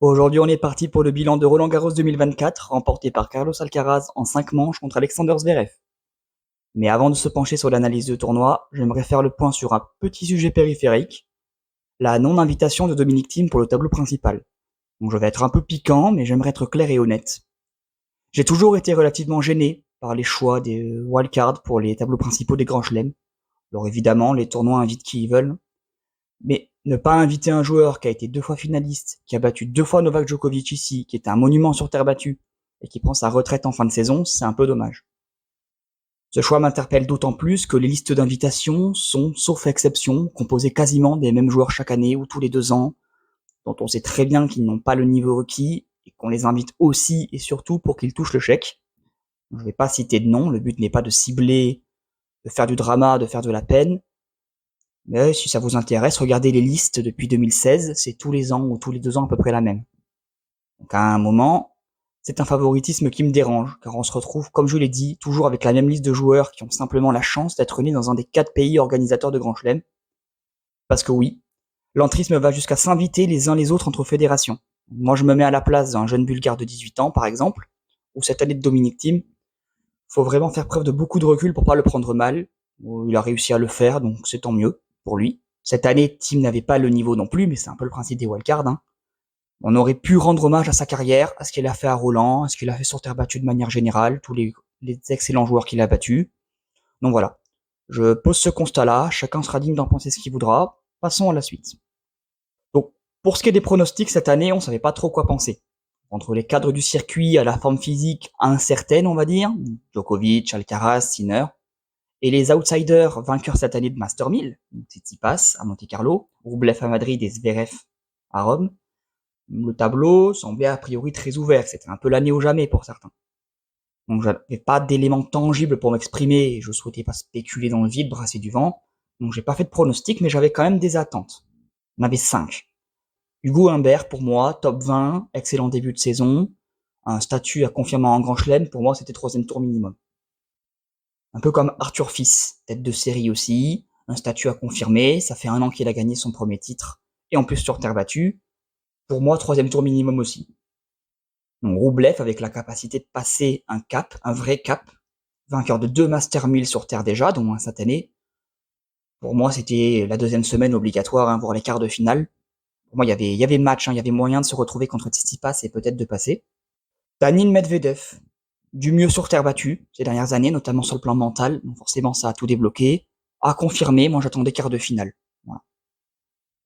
Aujourd'hui, on est parti pour le bilan de Roland-Garros 2024, remporté par Carlos Alcaraz en 5 manches contre Alexander Zverev. Mais avant de se pencher sur l'analyse de tournoi, j'aimerais faire le point sur un petit sujet périphérique, la non-invitation de Dominic Thiem pour le tableau principal. Donc je vais être un peu piquant, mais j'aimerais être clair et honnête. J'ai toujours été relativement gêné par les choix des wildcards pour les tableaux principaux des grands chelems. Alors évidemment, les tournois invitent qui ils veulent, mais ne pas inviter un joueur qui a été 2 fois finaliste, qui a battu 2 fois Novak Djokovic ici, qui est un monument sur terre battue, et qui prend sa retraite en fin de saison, c'est un peu dommage. Ce choix m'interpelle d'autant plus que les listes d'invitations sont, sauf exception, composées quasiment des mêmes joueurs chaque année ou tous les 2 ans, dont on sait très bien qu'ils n'ont pas le niveau requis, et qu'on les invite aussi et surtout pour qu'ils touchent le chèque. Je ne vais pas citer de nom, le but n'est pas de cibler, de faire du drama, de faire de la peine, mais si ça vous intéresse, regardez les listes depuis 2016, c'est tous les ans ou tous les 2 ans à peu près la même. Donc à un moment, c'est un favoritisme qui me dérange, car on se retrouve, comme je l'ai dit, toujours avec la même liste de joueurs qui ont simplement la chance d'être nés dans un des 4 pays organisateurs de Grand Chelem. Parce que oui, l'entrisme va jusqu'à s'inviter les uns les autres entre fédérations. Moi je me mets à la place d'un jeune bulgare de 18 ans, par exemple, ou cette année de Dominic Thiem. Faut vraiment faire preuve de beaucoup de recul pour pas le prendre mal. Il a réussi à le faire, donc c'est tant mieux pour lui. Cette année, Thiem n'avait pas le niveau non plus, mais c'est un peu le principe des wildcards. On aurait pu rendre hommage à sa carrière, à ce qu'il a fait à Roland, à ce qu'il a fait sur terre battue de manière générale, tous les excellents joueurs qu'il a battus. Donc voilà. Je pose ce constat-là, chacun sera digne d'en penser ce qu'il voudra. Passons à la suite. Donc, pour ce qui est des pronostics, cette année, on savait pas trop quoi penser. Entre les cadres du circuit à la forme physique incertaine, on va dire, Djokovic, Alcaraz, Sinner, et les outsiders vainqueurs cette année de Master 1000, Tsitsipas à Monte-Carlo, Rublev à Madrid et Zverev à Rome, le tableau semblait a priori très ouvert, c'était un peu l'année ou jamais pour certains. Donc j'avais pas d'éléments tangibles pour m'exprimer et je souhaitais pas spéculer dans le vide, brasser du vent, donc j'ai pas fait de pronostic, mais j'avais quand même des attentes. On avait 5. Hugo Humbert, pour moi, top 20, excellent début de saison, un statut à confirmer en Grand Chelem, pour moi c'était 3e tour minimum. Un peu comme Arthur Fils, tête de série aussi, un statut à confirmer, ça fait 1 an qu'il a gagné son premier titre, et en plus sur terre battue, pour moi 3e tour minimum aussi. Donc Rublev avec la capacité de passer un cap, un vrai cap, vainqueur de 2 Master 1000 sur terre déjà, dont un cette année. Pour moi c'était la 2e semaine obligatoire pour les quarts de finale. Pour moi il y avait match, il y avait moyen de se retrouver contre Tsitsipas et peut-être de passer. Daniil Medvedev, du mieux sur terre battue ces dernières années, notamment sur le plan mental, donc forcément ça a tout débloqué. À confirmer, moi j'attendais quart de finale. Voilà.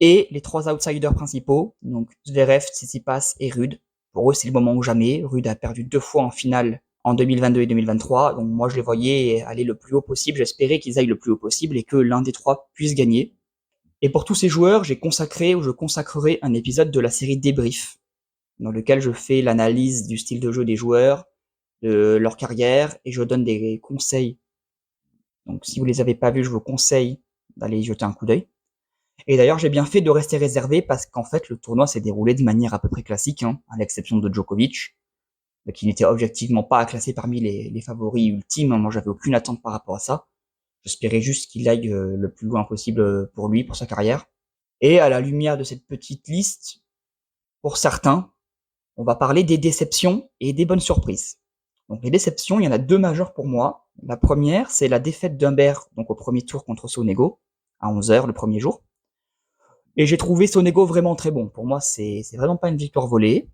Et les 3 outsiders principaux, donc Zverev, Tsitsipas et Rude. Pour eux c'est le moment ou jamais. Rude a perdu 2 fois en finale en 2022 et 2023, donc moi je les voyais aller le plus haut possible, j'espérais qu'ils aillent le plus haut possible et que l'un des 3 puisse gagner. Et pour tous ces joueurs, j'ai consacré ou je consacrerai un épisode de la série Débrief, dans lequel je fais l'analyse du style de jeu des joueurs, de leur carrière, et je donne des conseils. Donc si vous les avez pas vus, je vous conseille d'aller y jeter un coup d'œil. Et d'ailleurs, j'ai bien fait de rester réservé parce qu'en fait, le tournoi s'est déroulé de manière à peu près classique, à l'exception de Djokovic, qui n'était objectivement pas classé parmi les favoris ultimes. Moi, j'avais aucune attente par rapport à ça. J'espérais juste qu'il aille le plus loin possible pour lui, pour sa carrière. Et à la lumière de cette petite liste, pour certains, on va parler des déceptions et des bonnes surprises. Donc les déceptions, il y en a 2 majeures pour moi. La première, c'est la défaite d'Humbert, donc au premier tour contre Sonego, à 11h le premier jour. Et j'ai trouvé Sonego vraiment très bon. Pour moi, c'est vraiment pas une victoire volée.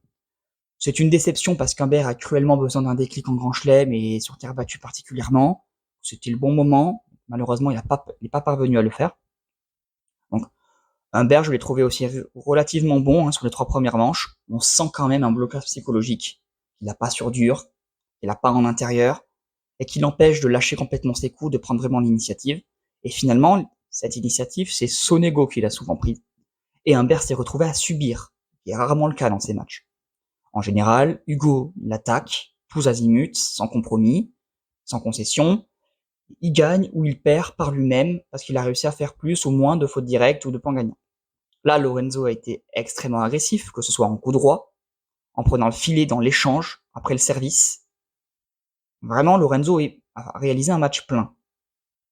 C'est une déception parce qu'Humbert a cruellement besoin d'un déclic en Grand Chelem et sur terre battue particulièrement. C'était le bon moment. Malheureusement, il n'est pas parvenu à le faire. Donc, Humbert, je l'ai trouvé aussi relativement bon sur les 3 premières manches. On sent quand même un blocage psychologique. Il n'a pas sur dur, il n'a pas en intérieur, et qui l'empêche de lâcher complètement ses coups, de prendre vraiment l'initiative. Et finalement, cette initiative, c'est Sonego qui l'a souvent prise. Et Humbert s'est retrouvé à subir, ce qui est rarement le cas dans ces matchs. En général, Hugo l'attaque, tous azimuts, sans compromis, sans concession. Il gagne ou il perd par lui-même parce qu'il a réussi à faire plus ou moins de fautes directes ou de points gagnants. Là, Lorenzo a été extrêmement agressif, que ce soit en coup droit, en prenant le filet dans l'échange, après le service. Vraiment, Lorenzo a réalisé un match plein.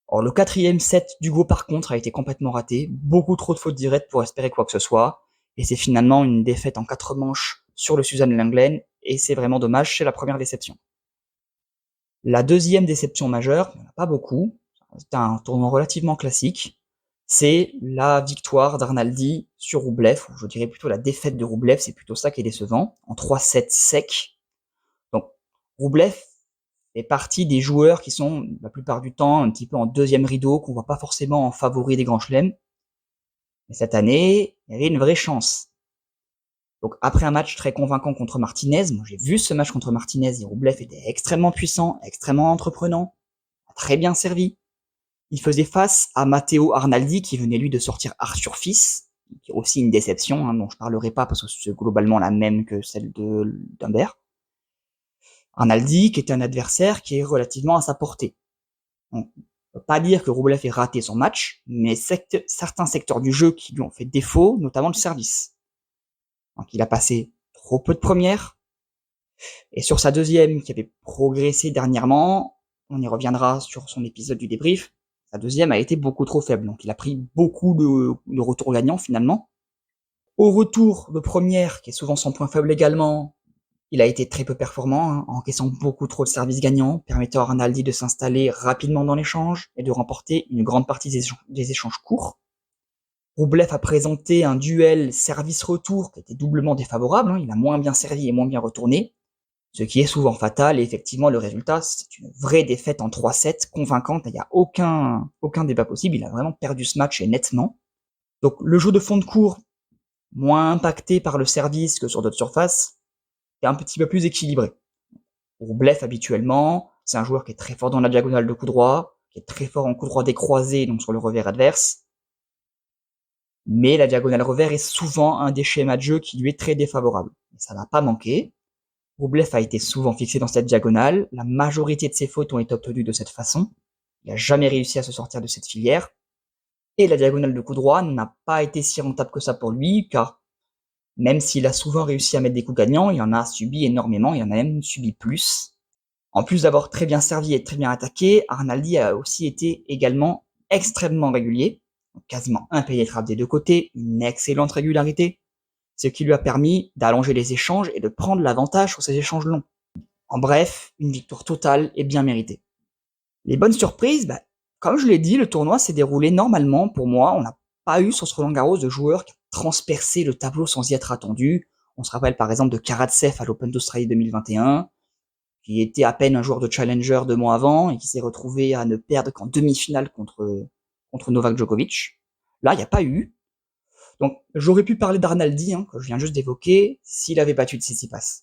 Or, le 4e set d'Hugo, par contre, a été complètement raté. Beaucoup trop de fautes directes pour espérer quoi que ce soit. et c'est finalement une défaite en 4 manches sur le Suzanne Lenglen, et c'est vraiment dommage, c'est la première déception. La deuxième déception majeure, il n'y en a pas beaucoup, c'est un tournoi relativement classique, c'est la victoire d'Arnaldi sur Roublev, ou je dirais plutôt la défaite de Roublev, c'est plutôt ça qui est décevant, en 3-7 secs. Donc Roublev fait partie des joueurs qui sont la plupart du temps un petit peu en deuxième rideau, qu'on voit pas forcément en favori des grands chelems. Mais cette année, il y avait une vraie chance. Donc après un match très convaincant contre Martinez, moi j'ai vu ce match contre Martinez, et Roublev était extrêmement puissant, extrêmement entreprenant, très bien servi. Il faisait face à Matteo Arnaldi qui venait lui de sortir Arthur Fils, qui est aussi une déception, dont je parlerai pas parce que c'est globalement la même que celle d'Humbert. Arnaldi qui est un adversaire qui est relativement à sa portée. On peut pas dire que Roublev ait raté son match, mais certains secteurs du jeu qui lui ont fait défaut, notamment le service. Donc il a passé trop peu de premières, et sur sa deuxième, qui avait progressé dernièrement, on y reviendra sur son épisode du débrief, sa deuxième a été beaucoup trop faible, donc il a pris beaucoup de retours gagnants finalement. Au retour de première, qui est souvent son point faible également, il a été très peu performant, encaissant beaucoup trop de services gagnants, permettant à Arnaldi de s'installer rapidement dans l'échange et de remporter une grande partie des échanges courts. Roublev a présenté un duel service-retour qui était doublement défavorable, il a moins bien servi et moins bien retourné, ce qui est souvent fatal, et effectivement le résultat, c'est une vraie défaite en 3-7, convaincante, il n'y a aucun débat possible, il a vraiment perdu ce match et nettement. Donc le jeu de fond de cours, moins impacté par le service que sur d'autres surfaces, est un petit peu plus équilibré. Roublev habituellement, c'est un joueur qui est très fort dans la diagonale de coup droit, qui est très fort en coup droit décroisé, donc sur le revers adverse, mais la diagonale revers est souvent un des schémas de jeu qui lui est très défavorable. Et ça n'a pas manqué. Roublev a été souvent fixé dans cette diagonale, la majorité de ses fautes ont été obtenues de cette façon, il n'a jamais réussi à se sortir de cette filière, et la diagonale de coup droit n'a pas été si rentable que ça pour lui, car même s'il a souvent réussi à mettre des coups gagnants, il en a subi énormément, il en a même subi plus. En plus d'avoir très bien servi et très bien attaqué, Arnaldi a aussi été également extrêmement régulier, quasiment impénétrable des deux côtés, une excellente régularité, ce qui lui a permis d'allonger les échanges et de prendre l'avantage sur ces échanges longs. En bref, une victoire totale et bien méritée. Les bonnes surprises, comme je l'ai dit, le tournoi s'est déroulé normalement pour moi, on n'a pas eu sur ce Roland-Garros de joueurs qui ont transpercé le tableau sans y être attendu. On se rappelle par exemple de Karatsev à l'Open d'Australie 2021, qui était à peine un joueur de challenger 2 mois avant et qui s'est retrouvé à ne perdre qu'en demi-finale contre Novak Djokovic. Là, il n'y a pas eu. Donc, j'aurais pu parler d'Arnaldi, que je viens juste d'évoquer, s'il avait battu Tsitsipas.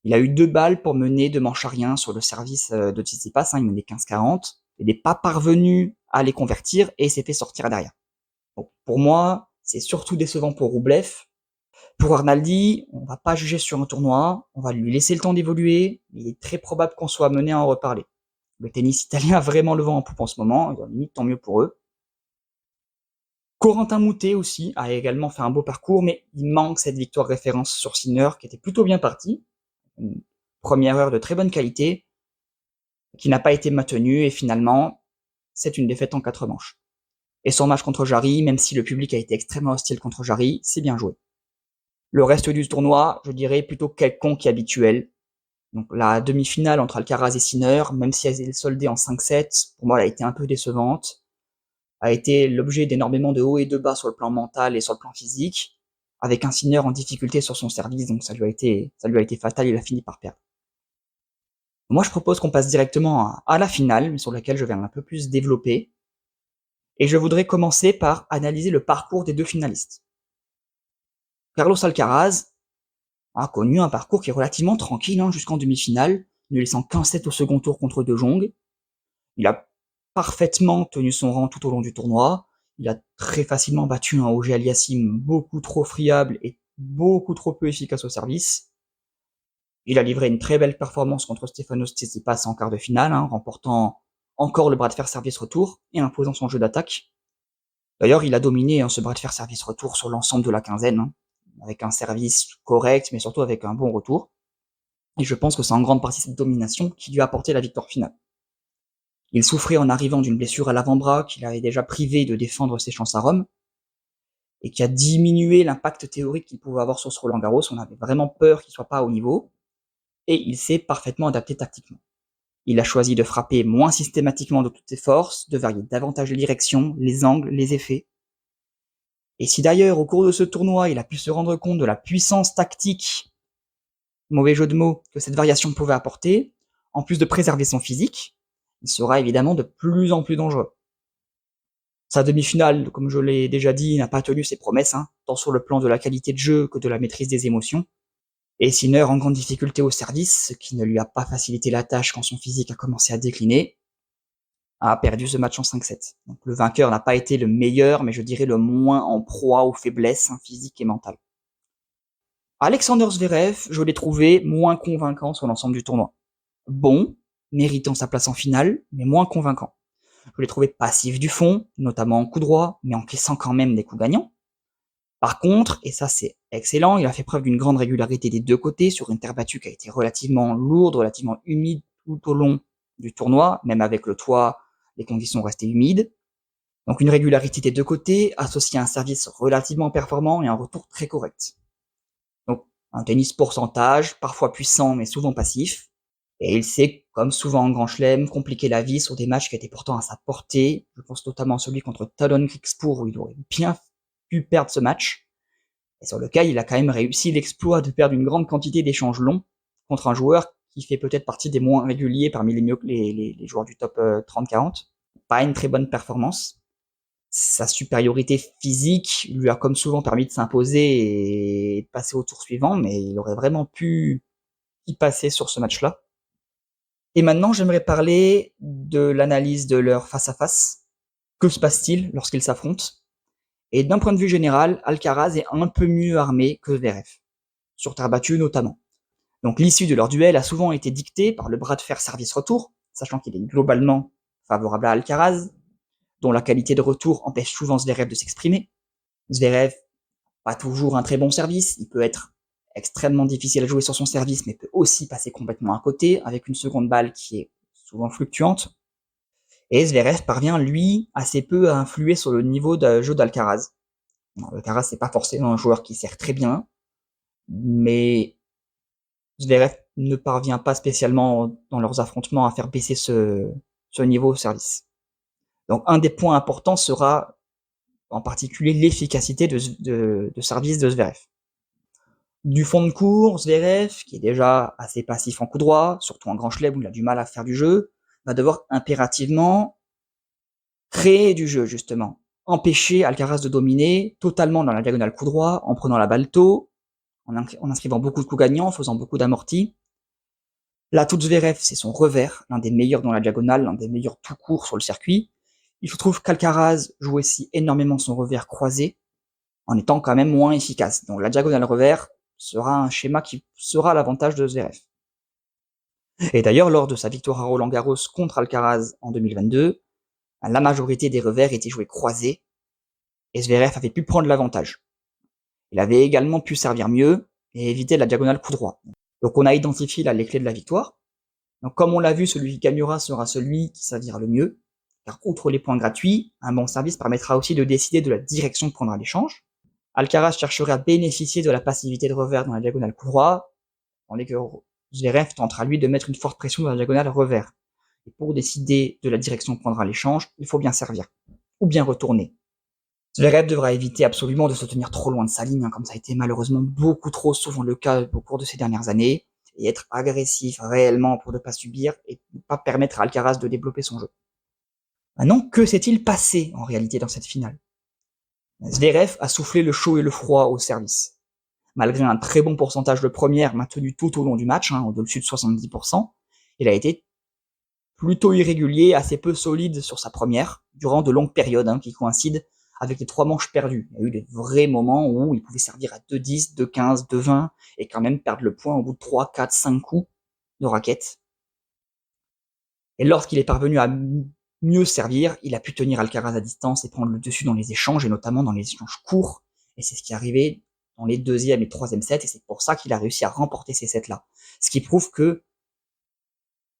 Il a eu 2 balles pour mener de manche à rien sur le service de Tsitsipas, il menait 15-40. Il n'est pas parvenu à les convertir et s'est fait sortir derrière. Donc, pour moi, c'est surtout décevant pour Roublev. Pour Arnaldi, on va pas juger sur un tournoi, on va lui laisser le temps d'évoluer, il est très probable qu'on soit amené à en reparler. Le tennis italien a vraiment le vent en poupe en ce moment, et limite tant mieux pour eux. Corentin Moutet aussi a également fait un beau parcours, mais il manque cette victoire référence sur Sinner qui était plutôt bien partie. Une première heure de très bonne qualité, qui n'a pas été maintenue, et finalement, c'est une défaite en 4 manches. Et son match contre Jarry, même si le public a été extrêmement hostile contre Jarry, c'est bien joué. Le reste du tournoi, je dirais plutôt quelconque et habituel. Donc la demi-finale entre Alcaraz et Sinner, même si elle est soldée en 5-7, pour moi elle a été un peu décevante, a été l'objet d'énormément de hauts et de bas sur le plan mental et sur le plan physique, avec un Sinner en difficulté sur son service, donc ça lui a été fatal, il a fini par perdre. Moi je propose qu'on passe directement à la finale, sur laquelle je vais un peu plus développer, et je voudrais commencer par analyser le parcours des 2 finalistes. Carlos Alcaraz a connu un parcours qui est relativement tranquille jusqu'en demi-finale, ne laissant qu'un set au second tour contre De Jong. Il a parfaitement tenu son rang tout au long du tournoi. Il a très facilement battu un Auger Aliassime beaucoup trop friable et beaucoup trop peu efficace au service. Il a livré une très belle performance contre Stefanos Tsitsipas en quart de finale, remportant encore le bras de fer service-retour et imposant son jeu d'attaque. D'ailleurs, il a dominé ce bras de fer service-retour sur l'ensemble de la quinzaine, avec un service correct, mais surtout avec un bon retour. Et je pense que c'est en grande partie cette domination qui lui a apporté la victoire finale. Il souffrait en arrivant d'une blessure à l'avant-bras qui l'avait déjà privé de défendre ses chances à Rome. et qui a diminué l'impact théorique qu'il pouvait avoir sur ce Roland-Garros. On avait vraiment peur qu'il soit pas au niveau, et il s'est parfaitement adapté tactiquement. Il a choisi de frapper moins systématiquement de toutes ses forces, de varier davantage les directions, les angles, les effets. Et si d'ailleurs, au cours de ce tournoi, il a pu se rendre compte de la puissance tactique, mauvais jeu de mots, que cette variation pouvait apporter, en plus de préserver son physique, il sera évidemment de plus en plus dangereux. Sa demi-finale, comme je l'ai déjà dit, n'a pas tenu ses promesses, tant sur le plan de la qualité de jeu que de la maîtrise des émotions. Et Sinner en grande difficulté au service, ce qui ne lui a pas facilité la tâche quand son physique a commencé à décliner, a perdu ce match en 5-7. Donc le vainqueur n'a pas été le meilleur, mais je dirais le moins en proie aux faiblesses physiques et mentales. Alexander Zverev, je l'ai trouvé moins convaincant sur l'ensemble du tournoi. Bon, méritant sa place en finale, mais moins convaincant. Je l'ai trouvé passif du fond, notamment en coup droit, mais encaissant quand même des coups gagnants. Par contre, et ça c'est excellent, il a fait preuve d'une grande régularité des deux côtés sur une terre battue qui a été relativement lourde, relativement humide tout au long du tournoi, même avec le toit, les conditions restaient humides. Donc une régularité des deux côtés, associée à un service relativement performant et un retour très correct. Donc un tennis pourcentage, parfois puissant mais souvent passif. Et il sait, comme souvent en Grand Chelem, compliquer la vie sur des matchs qui étaient pourtant à sa portée. Je pense notamment à celui contre Talon Krikspoor où il aurait bien pu perdre ce match. Et sur lequel il a quand même réussi l'exploit de perdre une grande quantité d'échanges longs contre un joueur qui fait peut-être partie des moins réguliers parmi les joueurs du top 30-40. Pas une très bonne performance. Sa supériorité physique lui a comme souvent permis de s'imposer et de passer au tour suivant, mais il aurait vraiment pu y passer sur ce match-là. Et maintenant, j'aimerais parler de l'analyse de leur face-à-face. Que se passe-t-il lorsqu'ils s'affrontent? Et d'un point de vue général, Alcaraz est un peu mieux armé que Zverev, sur terre battue notamment. Donc l'issue de leur duel a souvent été dictée par le bras de fer service-retour, sachant qu'il est globalement favorable à Alcaraz, dont la qualité de retour empêche souvent Zverev de s'exprimer. Zverev, pas toujours un très bon service, il peut être extrêmement difficile à jouer sur son service, mais peut aussi passer complètement à côté, avec une seconde balle qui est souvent fluctuante. Et Zverev parvient, lui, assez peu à influer sur le niveau de jeu d'Alcaraz. Alcaraz, c'est pas forcément un joueur qui sert très bien, mais Zverev ne parvient pas spécialement dans leurs affrontements à faire baisser ce niveau au service. Donc un des points importants sera en particulier l'efficacité de service de Zverev. Du fond de cours, Zverev, qui est déjà assez passif en coup droit, surtout en grand chelem où il a du mal à faire du jeu, va devoir impérativement créer du jeu, justement. Empêcher Alcaraz de dominer totalement dans la diagonale coup droit, en prenant la balle tôt, en inscrivant beaucoup de coups gagnants, en faisant beaucoup d'amortis. L'atout de Zverev, c'est son revers, l'un des meilleurs dans la diagonale, l'un des meilleurs tout court sur le circuit. Il se trouve qu'Alcaraz joue aussi énormément son revers croisé, en étant quand même moins efficace. Donc la diagonale revers sera un schéma qui sera à l'avantage de Zverev. Et d'ailleurs, lors de sa victoire à Roland-Garros contre Alcaraz en 2022, la majorité des revers étaient joués croisés, et Zverev avait pu prendre l'avantage. Il avait également pu servir mieux et éviter la diagonale coup droit. Donc on a identifié là les clés de la victoire. Donc comme on l'a vu, celui qui gagnera sera celui qui servira le mieux, car outre les points gratuits, un bon service permettra aussi de décider de la direction que prendra l'échange. Alcaraz chercherait à bénéficier de la passivité de revers dans la diagonale coup droit, tandis que Zverev tentera lui de mettre une forte pression dans la diagonale revers. Et pour décider de la direction que prendra l'échange, il faut bien servir, ou bien retourner. Zverev devra éviter absolument de se tenir trop loin de sa ligne, comme ça a été malheureusement beaucoup trop souvent le cas au cours de ces dernières années, et être agressif réellement pour ne pas subir et ne pas permettre à Alcaraz de développer son jeu. Maintenant, que s'est-il passé en réalité dans cette finale? Zverev a soufflé le chaud et le froid au service. Malgré un très bon pourcentage de première maintenu tout au long du match, au-dessus de 70%, il a été plutôt irrégulier, assez peu solide sur sa première, durant de longues périodes qui coïncident avec les 3 manches perdues. Il y a eu des vrais moments où il pouvait servir à 2-10, 2-15, 2-20, et quand même perdre le point au bout de 3, 4, 5 coups de raquette. Et lorsqu'il est parvenu à mieux servir, il a pu tenir Alcaraz à distance et prendre le dessus dans les échanges, et notamment dans les échanges courts, et c'est ce qui est arrivé dans les deuxième et troisième sets, et c'est pour ça qu'il a réussi à remporter ces sets-là. Ce qui prouve que,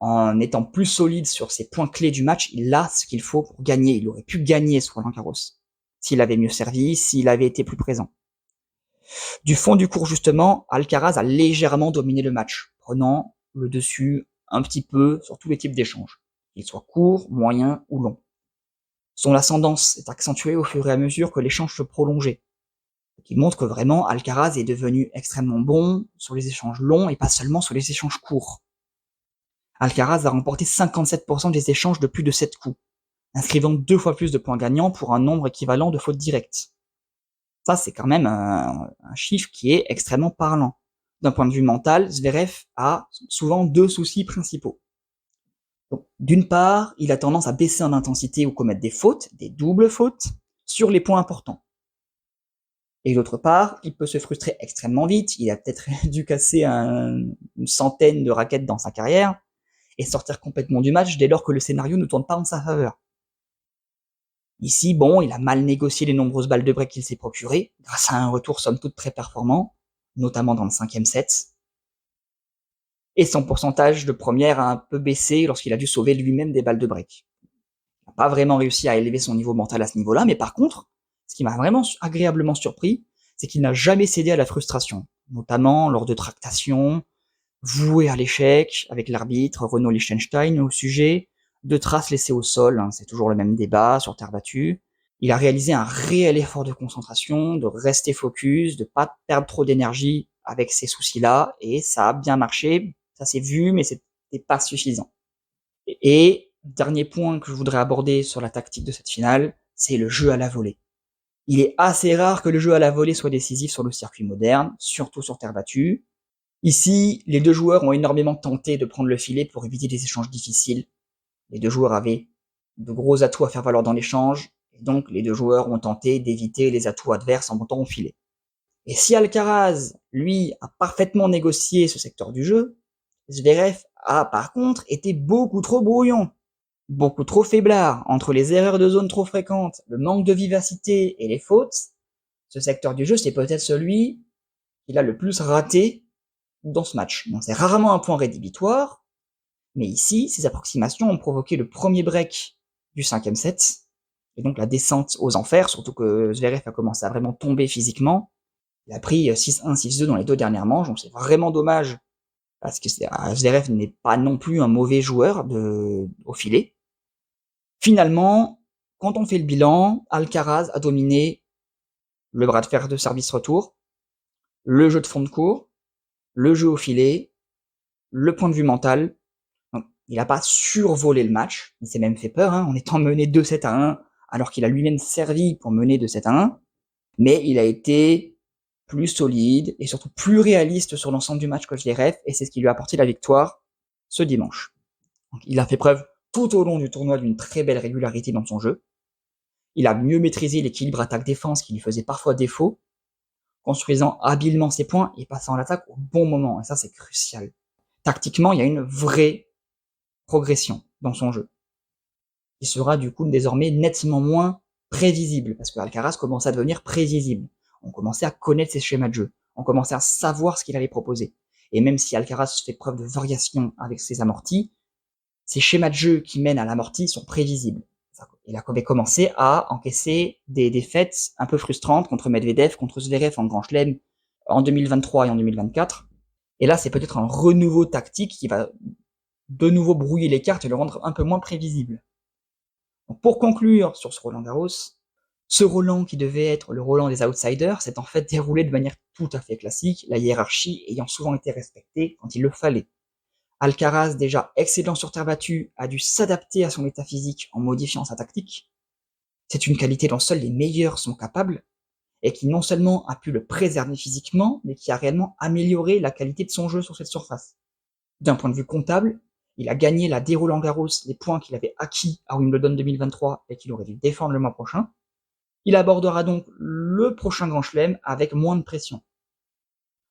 en étant plus solide sur ces points clés du match, il a ce qu'il faut pour gagner. Il aurait pu gagner ce Roland Garros. s'il avait mieux servi, s'il avait été plus présent. Du fond du court justement, Alcaraz a légèrement dominé le match, prenant le dessus un petit peu sur tous les types d'échanges, qu'ils soient courts, moyens ou longs. Son ascendance est accentuée au fur et à mesure que l'échange se prolongeait, ce qui montre que vraiment Alcaraz est devenu extrêmement bon sur les échanges longs et pas seulement sur les échanges courts. Alcaraz a remporté 57% des échanges de plus de 7 coups, inscrivant 2 fois plus de points gagnants pour un nombre équivalent de fautes directes. Ça, c'est quand même un chiffre qui est extrêmement parlant. D'un point de vue mental, Zverev a souvent 2 soucis principaux. Donc, d'une part, il a tendance à baisser en intensité ou commettre des fautes, des doubles fautes, sur les points importants. Et d'autre part, il peut se frustrer extrêmement vite, il a peut-être dû casser une centaine de raquettes dans sa carrière, et sortir complètement du match dès lors que le scénario ne tourne pas en sa faveur. Ici, bon, il a mal négocié les nombreuses balles de break qu'il s'est procurées, grâce à un retour somme toute très performant, notamment dans le 5e set. Et son pourcentage de première a un peu baissé lorsqu'il a dû sauver lui-même des balles de break. Il n'a pas vraiment réussi à élever son niveau mental à ce niveau-là, mais par contre, ce qui m'a vraiment agréablement surpris, c'est qu'il n'a jamais cédé à la frustration, notamment lors de tractations, vouées à l'échec, avec l'arbitre Renaud Liechtenstein au sujet de traces laissées au sol, hein, c'est toujours le même débat sur terre battue. Il a réalisé un réel effort de concentration, de rester focus, de pas perdre trop d'énergie avec ces soucis-là, et ça a bien marché, ça s'est vu, mais c'était pas suffisant. Et dernier point que je voudrais aborder sur la tactique de cette finale, c'est le jeu à la volée. Il est assez rare que le jeu à la volée soit décisif sur le circuit moderne, surtout sur terre battue. Ici, les deux joueurs ont énormément tenté de prendre le filet pour éviter des échanges difficiles. Les deux joueurs avaient de gros atouts à faire valoir dans l'échange, et donc les deux joueurs ont tenté d'éviter les atouts adverses en montant au filet. Et si Alcaraz, lui, a parfaitement négocié ce secteur du jeu, Zverev a par contre été beaucoup trop brouillon, beaucoup trop faiblard, entre les erreurs de zone trop fréquentes, le manque de vivacité et les fautes. Ce secteur du jeu, c'est peut-être celui qu'il a le plus raté dans ce match. Donc c'est rarement un point rédhibitoire, mais ici, ces approximations ont provoqué le premier break du 5e set, et donc la descente aux enfers, surtout que Zverev a commencé à vraiment tomber physiquement. Il a pris 6-1, 6-2 dans les 2 dernières manches, donc c'est vraiment dommage, parce que Zverev n'est pas non plus un mauvais joueur au filet. Finalement, quand on fait le bilan, Alcaraz a dominé le bras de fer de service-retour, le jeu de fond de court, le jeu au filet, le point de vue mental. Donc, il n'a pas survolé le match, il s'est même fait peur, hein, en étant mené 2-7-1, alors qu'il a lui-même servi pour mener 2-7-1, mais il a été plus solide et surtout plus réaliste sur l'ensemble du match que Zverev, et c'est ce qui lui a apporté la victoire ce dimanche. Donc, il a fait preuve tout au long du tournoi d'une très belle régularité dans son jeu. Il a mieux maîtrisé l'équilibre attaque-défense qui lui faisait parfois défaut, construisant habilement ses points et passant à l'attaque au bon moment, et ça c'est crucial. Tactiquement, il y a une vraie progression dans son jeu, qui sera du coup désormais nettement moins prévisible, parce que Alcaraz commençait à devenir prévisible. On commençait à connaître ses schémas de jeu, on commençait à savoir ce qu'il allait proposer. Et même si Alcaraz fait preuve de variation avec ses amortis, ces schémas de jeu qui mènent à l'amorti sont prévisibles. Il avait commencé à encaisser des défaites un peu frustrantes contre Medvedev, contre Zverev en Grand Chelem en 2023 et en 2024. Et là, c'est peut-être un renouveau tactique qui va de nouveau brouiller les cartes et le rendre un peu moins prévisible. Donc pour conclure sur ce Roland-Garros, ce Roland qui devait être le Roland des outsiders s'est en fait déroulé de manière tout à fait classique, la hiérarchie ayant souvent été respectée quand il le fallait. Alcaraz, déjà excellent sur terre battue, a dû s'adapter à son état physique en modifiant sa tactique. C'est une qualité dont seuls les meilleurs sont capables, et qui non seulement a pu le préserver physiquement, mais qui a réellement amélioré la qualité de son jeu sur cette surface. D'un point de vue comptable, il a gagné la D Roland-Garros, les points qu'il avait acquis à Wimbledon 2023 et qu'il aurait dû défendre le mois prochain. Il abordera donc le prochain Grand Chelem avec moins de pression.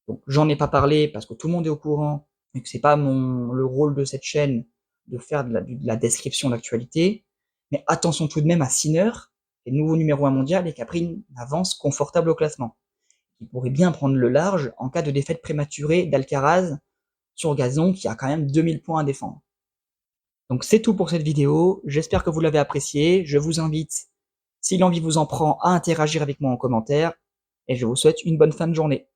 Donc j'en ai pas parlé parce que tout le monde est au courant, et que c'est pas le rôle de cette chaîne de faire de la description d'actualité, mais attention tout de même à Sinner, qui est nouveau numéro 1 mondial et qui a pris une avance confortable au classement. Il pourrait bien prendre le large en cas de défaite prématurée d'Alcaraz sur gazon, qui a quand même 2000 points à défendre. Donc c'est tout pour cette vidéo, j'espère que vous l'avez apprécié, je vous invite, Si l'envie vous en prend, à interagir avec moi en commentaire, et je vous souhaite une bonne fin de journée.